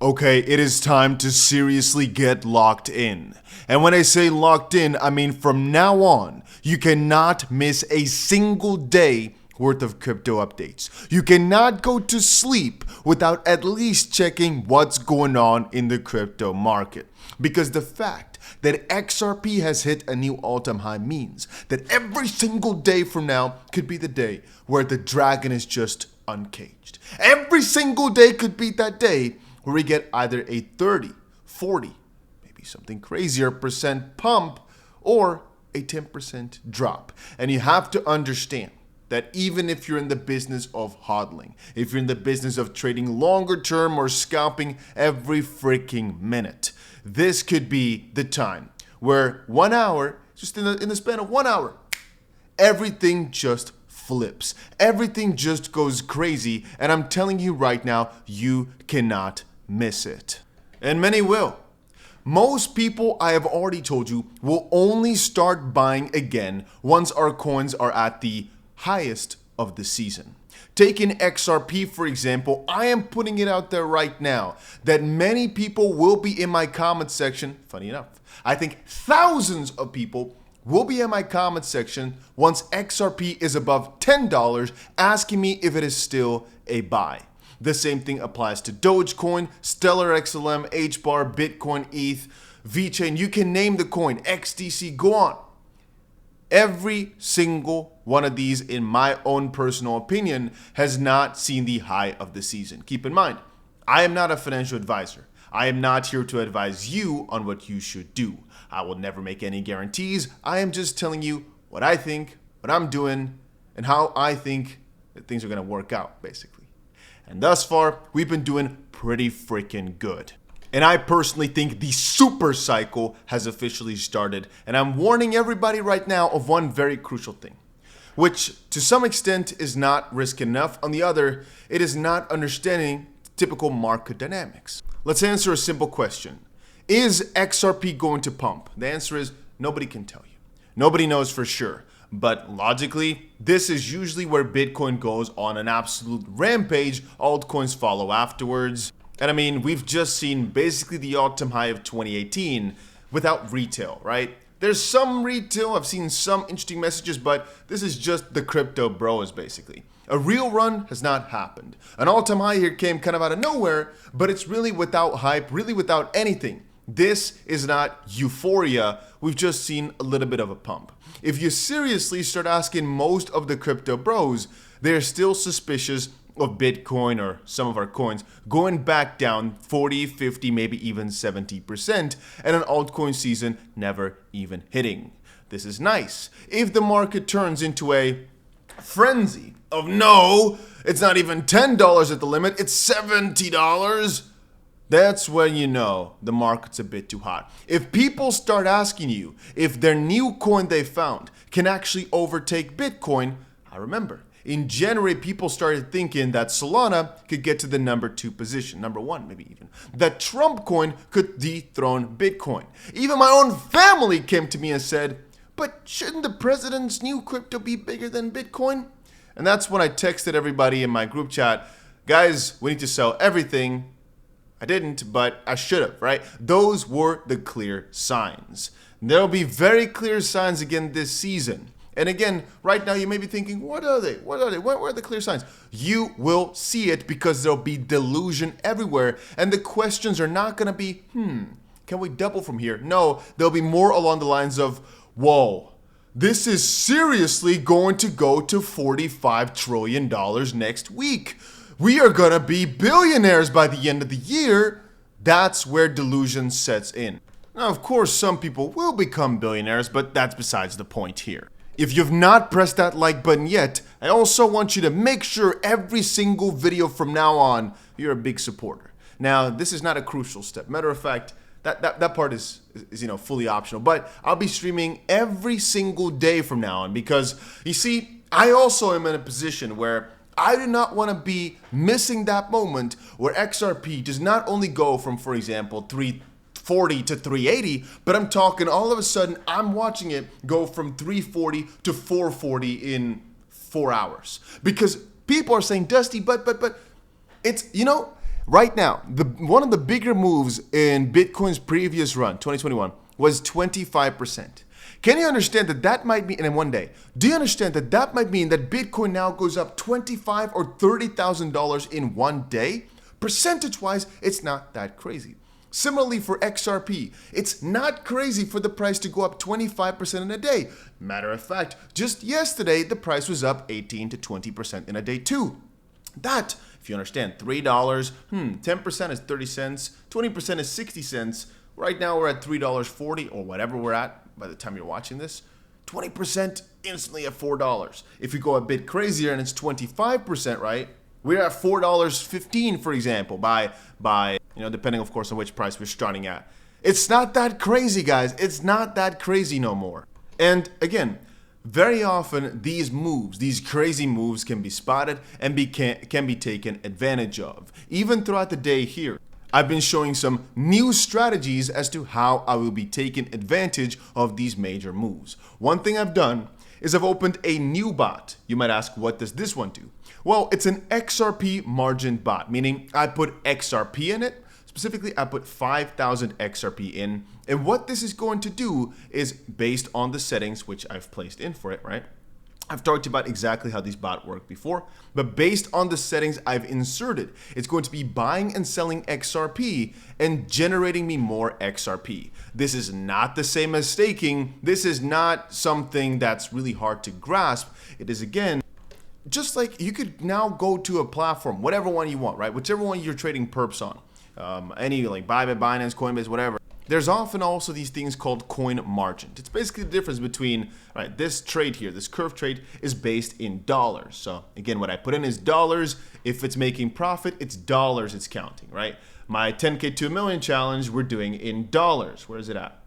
Okay, it is time to seriously get locked in. And when I say locked in, I mean from now on, you cannot miss a single day worth of crypto updates. You cannot go to sleep without at least checking what's going on in the crypto market. Because the fact that XRP has hit a new all-time high means that every single day from now could be the day where the dragon is just uncaged. Every single day could be that day where we get either a 30, 40, maybe something crazier percent pump or a 10% drop. And you have to understand that even if you're in the business of hodling, if you're in the business of trading longer term or scalping every freaking minute, this could be the time where 1 hour, just in the span of 1 hour, everything just flips. Everything just goes crazy. And I'm telling you right now, you cannot miss it. And many will. Most people, I have already told you, will only start buying again once our coins are at the highest of the season. Taking XRP, for example, I am putting it out there right now that many people will be in my comment section. Funny enough, I think thousands of people will be in my comment section once XRP is above $10 asking me if it is still a buy. The same thing applies to Dogecoin, Stellar XLM, HBAR, Bitcoin, ETH, VeChain. You can name the coin, XDC, go on. Every single one of these, in my own personal opinion, has not seen the high of the season. Keep in mind, I am not a financial advisor. I am not here to advise you on what you should do. I will never make any guarantees. I am just telling you what I think, what I'm doing, and how I think that things are going to work out, basically. And thus far, we've been doing pretty freaking good. And I personally think the super cycle has officially started. And I'm warning everybody right now of one very crucial thing, which to some extent is not risk enough. On the other, it is not understanding typical market dynamics. Let's answer a simple question. Is XRP going to pump? The answer is nobody can tell you. Nobody knows for sure. But logically, this is usually where Bitcoin goes on an absolute rampage. Altcoins follow afterwards. And I mean, we've just seen basically the all-time high of 2018 without retail, right? There's some retail, I've seen some interesting messages, but this is just the crypto bros, basically. A real run has not happened. An all-time high here came kind of out of nowhere, but it's really without hype, really without anything. This is not euphoria. We've just seen a little bit of a pump. If you seriously start asking most of the crypto bros, they're still suspicious of Bitcoin or some of our coins going back down 40, 50, maybe even 70%, and an altcoin season never even hitting. This is nice. If the market turns into a frenzy of no, it's not even $10 at the limit, it's $70, that's when you know the market's a bit too hot. If people start asking you if their new coin they found can actually overtake Bitcoin, I remember in January, people started thinking that Solana could get to the number 2 position, number 1 maybe even. That Trump coin could dethrone Bitcoin. Even my own family came to me and said, but shouldn't the president's new crypto be bigger than Bitcoin? And that's when I texted everybody in my group chat, guys, we need to sell everything. I didn't, but I should have, right? Those were the clear signs. There'll be very clear signs again this season. And again, right now you may be thinking, what are they? Where are the clear signs? You will see it because there'll be delusion everywhere. And the questions are not going to be, can we double from here? No, they'll be more along the lines of, whoa, this is seriously going to go to $45 trillion next week. We are going to be billionaires by the end of the year. That's where delusion sets in. Now, of course, some people will become billionaires, but that's besides the point here. If you've not pressed that like button yet, I also want you to make sure every single video from now on, you're a big supporter. Now, this is not a crucial step. Matter of fact, that part is fully optional, but I'll be streaming every single day from now on because, you see, I also am in a position where I do not want to be missing that moment where XRP does not only go from, for example, 340 to 380, but I'm talking all of a sudden I'm watching it go from 340 to 440 in 4 hours. Because people are saying, Dusty, but it's, Right now, one of the bigger moves in Bitcoin's previous run, 2021, was 25%. Can you understand that that might mean, and in one day, do you understand that that might mean that Bitcoin now goes up $25,000 or $30,000 in one day? Percentage-wise, it's not that crazy. Similarly for XRP, it's not crazy for the price to go up 25% in a day. Matter of fact, just yesterday, the price was up 18 to 20% in a day too. That, if you understand, $3, 10% is 30 cents, 20% is 60 cents. Right now we're at $3.40 or whatever we're at by the time you're watching this. 20% instantly at $4. If we go a bit crazier and it's 25%, right? We're at $4.15, for example, by depending of course on which price we're starting at. It's not that crazy, guys. It's not that crazy no more. And again, very often these moves, these crazy moves can be spotted and can be taken advantage of. Even throughout the day here, I've been showing some new strategies as to how I will be taking advantage of these major moves. One thing I've done is I've opened a new bot. You might ask, what does this one do? Well, it's an XRP margin bot, meaning I put XRP in it. Specifically, I put 5,000 XRP in. And what this is going to do is based on the settings which I've placed in for it, right? I've talked about exactly how these bots work before, but based on the settings I've inserted, it's going to be buying and selling XRP and generating me more XRP. This is not the same as staking. This is not something that's really hard to grasp. It is, again, just like you could now go to a platform, whatever one you want, right? Whichever one you're trading perps on. Any like Bybit, Binance, Coinbase, whatever. There's often also these things called coin margin. It's basically the difference between, right, this trade here, this curve trade is based in dollars. So again, what I put in is dollars. If it's making profit, it's dollars it's counting, right? My 10K to a million challenge, we're doing in dollars. Where is it at?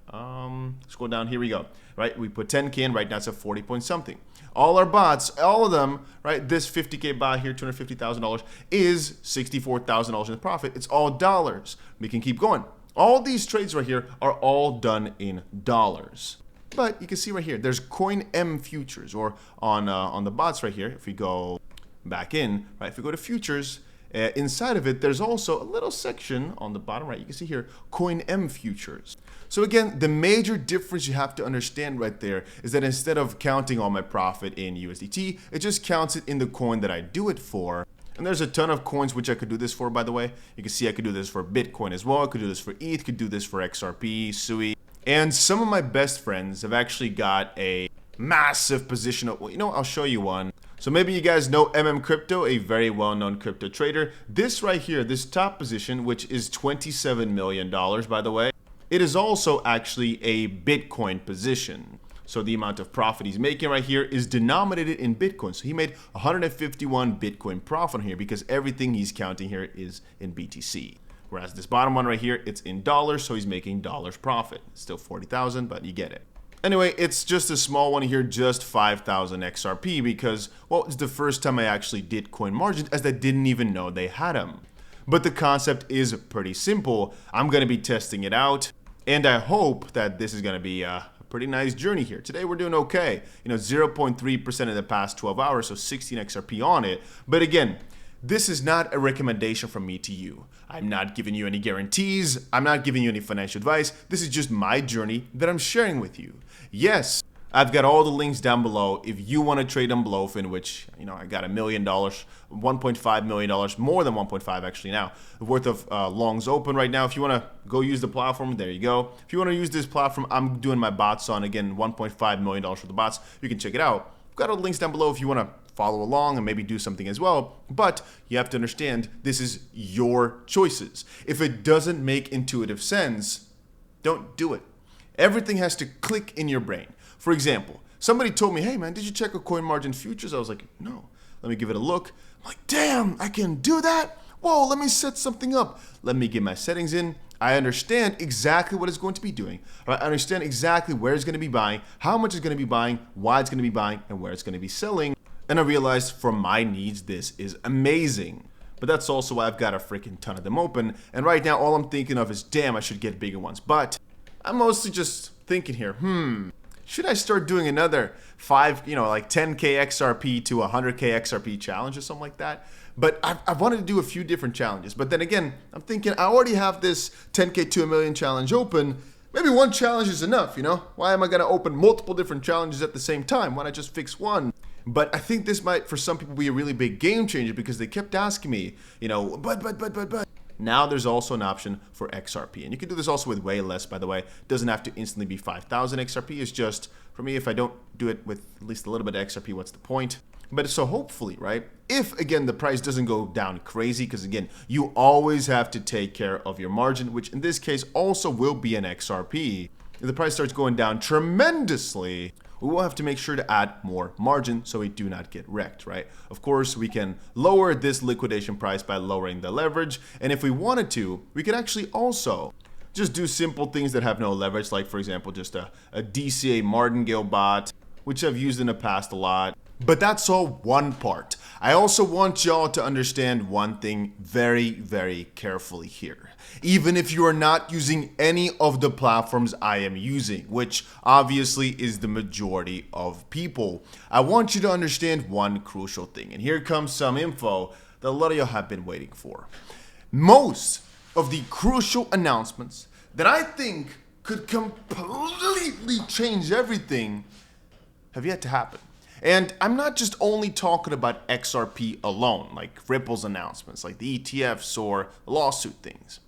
Scroll down, here we go, right? We put 10K in, right now it's at 40 point something. All our bots, all of them, right? This 50K bot here, $250,000 is $64,000 in profit. It's all dollars. We can keep going. All these trades right here are all done in dollars. But you can see right here, there's 𝗓𝗓𝗄 futures, or on the bots right here, if we go back in, right? If we go to futures, inside of it, there's also a little section on the bottom right. You can see here, 𝗓𝗓𝗄 futures. So again, the major difference you have to understand right there is that instead of counting all my profit in USDT, it just counts it in the coin that I do it for. And there's a ton of coins which I could do this for, by the way. You can see I could do this for Bitcoin as well. I could do this for ETH, could do this for XRP, 𝗬. And some of my best friends have actually got a massive position of, well, you know, I'll show you one. So maybe you guys know 𝗵𝗲𝗀𝗀𝗀, a very well-known crypto trader. This right here, this top position, which is $27 million, by the way, it is also actually a Bitcoin position. So the amount of profit he's making right here is denominated in Bitcoin. So he made 151 Bitcoin profit here because everything he's counting here is in BTC. Whereas this bottom one right here, it's in dollars, so he's making dollars profit. It's still 40,000, but you get it. Anyway, it's just a small one here, just 5,000 XRP because, well, it's the first time I actually did coin margins as I didn't even know they had them. But the concept is pretty simple. I'm going to be testing it out, and I hope that this is going to be a pretty nice journey here. Today we're doing okay. You know, 0.3% in the past 12 hours, so 16 XRP on it. But again, this is not a recommendation from me to you. I'm not giving you any guarantees. I'm not giving you any financial advice. This is just my journey that I'm sharing with you. Yes, I've got all the links down below. If you want to trade on Blowfin, which, you know, I got $1 million, $1.5 million, more than 1.5 actually now, worth of longs open right now. If you want to go use the platform, there you go. If you want to use this platform, I'm doing my bots on, again, $1.5 million for the bots. You can check it out. I've got all the links down below if you want to follow along and maybe do something as well. But you have to understand, this is your choices. If it doesn't make intuitive sense, don't do it. Everything has to click in your brain. For example, somebody told me, hey man, did you check a coin margin futures? I was like, no. Let me give it a look. I'm like, damn, I can do that? Whoa, let me set something up. Let me get my settings in. I understand exactly what it's going to be doing. I understand exactly where it's going to be buying, how much it's going to be buying, why it's going to be buying, and where it's going to be selling. And I realized for my needs, this is amazing. But that's also why I've got a freaking ton of them open. And right now, all I'm thinking of is, damn, I should get bigger ones. But I'm mostly just thinking here, should I start doing another 10K XRP to 100K XRP challenge or something like that? But I wanted to do a few different challenges. But then again, I'm thinking I already have this 10K to a million challenge open. Maybe one challenge is enough, you know? Why am I going to open multiple different challenges at the same time? Why not just fix one? But I think this might, for some people, be a really big game changer because they kept asking me, you know, but. Now there's also an option for XRP. And you can do this also with way less, by the way. It doesn't have to instantly be 5,000 XRP. It's just, for me, if I don't do it with at least a little bit of XRP, what's the point? But so hopefully, right, if, again, the price doesn't go down crazy, because, again, you always have to take care of your margin, which in this case also will be an XRP. If the price starts going down tremendously, we will have to make sure to add more margin so we do not get wrecked, right? Of course, we can lower this liquidation price by lowering the leverage. And if we wanted to, we could actually also just do simple things that have no leverage, like, for example, just a DCA martingale bot, which I've used in the past a lot. But that's all one part. I also want y'all to understand one thing very, very carefully here. Even if you are not using any of the platforms I am using, which obviously is the majority of people, I want you to understand one crucial thing. And here comes some info that a lot of y'all have been waiting for. Most of the crucial announcements that I think could completely change everything have yet to happen. And I'm not just only talking about XRP alone, like Ripple's announcements, like the ETFs or lawsuit things.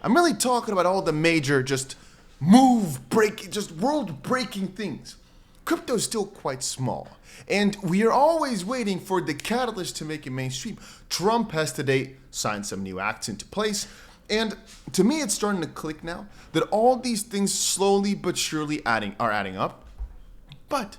I'm really talking about all the major just world-breaking things. Crypto is still quite small, and we are always waiting for the catalyst to make it mainstream. Trump has today signed some new acts into place, and to me it's starting to click now that all these things slowly but surely are adding up. But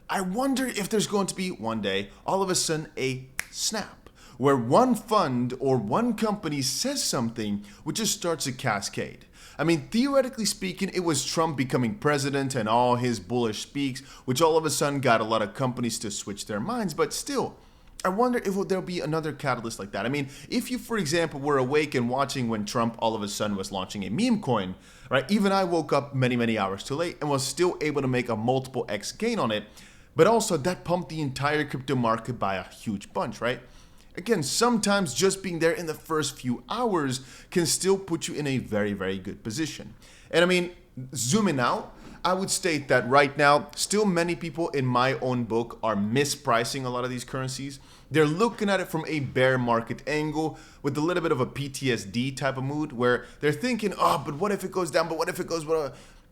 I wonder if there's going to be one day, all of a sudden, a snap, where one fund or one company says something which just starts a cascade. I mean, theoretically speaking, it was Trump becoming president and all his bullish speaks, which all of a sudden got a lot of companies to switch their minds. But still, I wonder if there'll be another catalyst like that. I mean, if you, for example, were awake and watching when Trump all of a sudden was launching a meme coin, right? Even I woke up many, many hours too late and was still able to make a multiple X gain on it. But also that pumped the entire crypto market by a huge bunch, right? Again, sometimes just being there in the first few hours can still put you in a very, very good position. And I mean, zooming out, I would state that right now, still many people in my own book are mispricing a lot of these currencies. They're looking at it from a bear market angle with a little bit of a PTSD type of mood where they're thinking, oh, but what if it goes down? But what if it goes,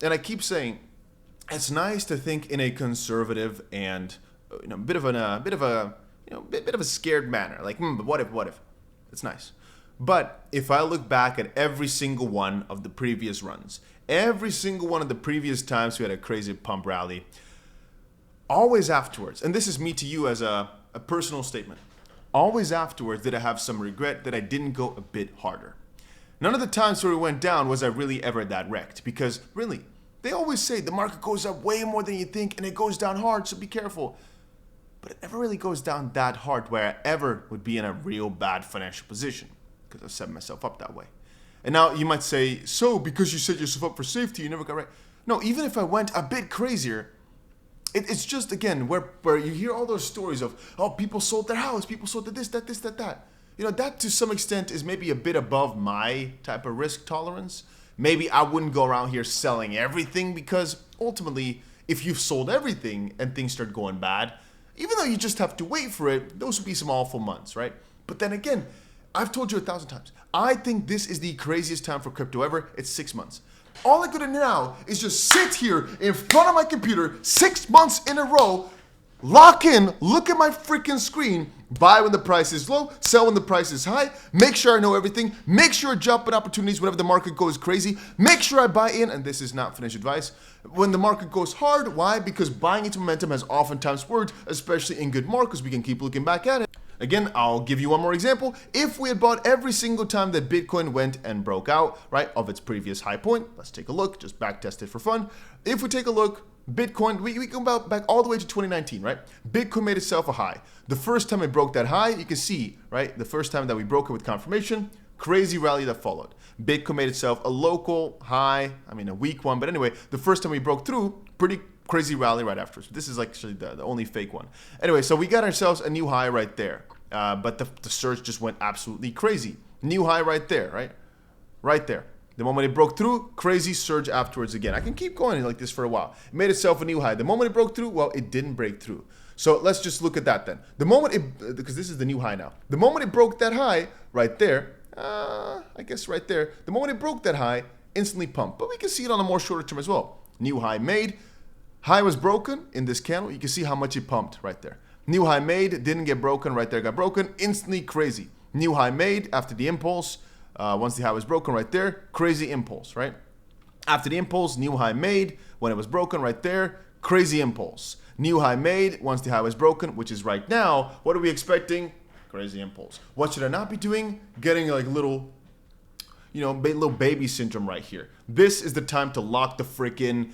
and I keep saying, it's nice to think in a conservative and bit of a scared manner. Like, but what if? It's nice. But if I look back at every single one of the previous runs, every single one of the previous times we had a crazy pump rally, always afterwards, and this is me to you as a personal statement, always afterwards did I have some regret that I didn't go a bit harder. None of the times where it went down was I really ever that wrecked, because really, they always say the market goes up way more than you think and it goes down hard, so be careful. But it never really goes down that hard where I ever would be in a real bad financial position because I set myself up that way. And now you might say, so because you set yourself up for safety, you never got right. No, even if I went a bit crazier, it's just, again, where you hear all those stories of, oh, people sold their house, people sold this, that. You know, that to some extent is maybe a bit above my type of risk tolerance. Maybe I wouldn't go around here selling everything because ultimately, if you've sold everything and things start going bad, even though you just have to wait for it, those would be some awful months, right? But then again, I've told you 1,000 times, I think this is the craziest time for crypto ever. It's 6 months. All I gotta do now is just sit here in front of my computer 6 months in a row, lock in, look at my freaking screen, buy when the price is low, sell when the price is high, make sure I know everything, make sure I jump at opportunities whenever the market goes crazy, make sure I buy in, and this is not financial advice, when the market goes hard. Why? Because buying into momentum has oftentimes worked, especially in good markets. We can keep looking back at it. Again, I'll give you one more example. If we had bought every single time that Bitcoin went and broke out, right, of its previous high point, let's take a look, just back test it for fun. If we take a look, Bitcoin, we go back all the way to 2019, right? Bitcoin made itself a high. The first time it broke that high, you can see, right? The first time that we broke it with confirmation, crazy rally that followed. Bitcoin made itself a local high, a weak one, but anyway, the first time we broke through, pretty crazy rally right afterwards. This is actually the only fake one. Anyway, so we got ourselves a new high right there. but the surge just went absolutely crazy. New high right there, right? Right there. The moment it broke through, crazy surge afterwards again. I can keep going like this for a while. It made itself a new high. The moment it broke through, well, it didn't break through. So let's just look at that then. The moment it, because this is the new high now. The moment it broke that high right there, I guess right there. The moment it broke that high, instantly pumped. But we can see it on a more shorter term as well. New high made. High was broken in this candle. You can see how much it pumped right there. New high made, didn't get broken. Right there got broken. Instantly crazy. New high made after the impulse. Once the high was broken right there, crazy impulse, right? After the impulse, new high made. When it was broken right there, crazy impulse. New high made once the high was broken, which is right now. What are we expecting? Crazy impulse. What should I not be doing? Getting like little, little baby syndrome right here. This is the time to lock the freaking,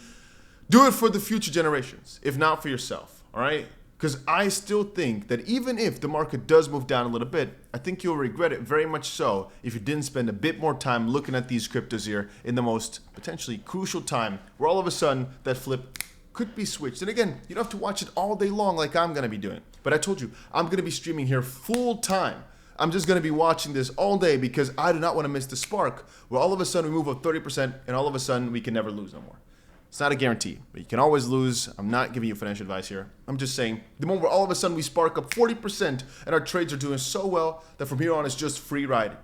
do it for the future generations, if not for yourself, all right? Because I still think that even if the market does move down a little bit, I think you'll regret it very much so if you didn't spend a bit more time looking at these cryptos here in the most potentially crucial time where all of a sudden that flip could be switched. And again, you don't have to watch it all day long like I'm going to be doing. But I told you, I'm going to be streaming here full time. I'm just going to be watching this all day because I do not want to miss the spark where all of a sudden we move up 30% and all of a sudden we can never lose no more. It's not a guarantee, but you can always lose. I'm not giving you financial advice here. I'm just saying the moment where all of a sudden we spark up 40% and our trades are doing so well that from here on it's just free riding.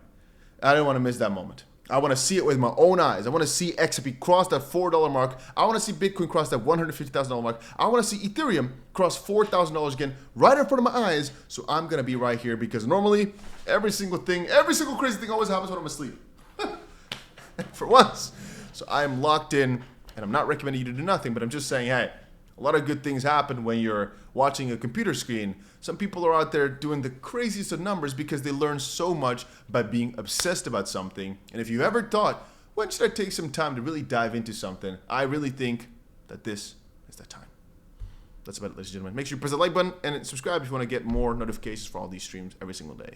I don't want to miss that moment. I want to see it with my own eyes. I want to see XRP cross that $4 mark. I want to see Bitcoin cross that $150,000 mark. I want to see Ethereum cross $4,000 again right in front of my eyes. So I'm going to be right here because normally every single crazy thing always happens when I'm asleep. For once. So I am locked in. And I'm not recommending you to do nothing, but I'm just saying, hey, a lot of good things happen when you're watching a computer screen. Some people are out there doing the craziest of numbers because they learn so much by being obsessed about something. And if you ever thought, when should I take some time to really dive into something? I really think that this is that time. That's about it, ladies and gentlemen. Make sure you press the like button and subscribe if you want to get more notifications for all these streams every single day.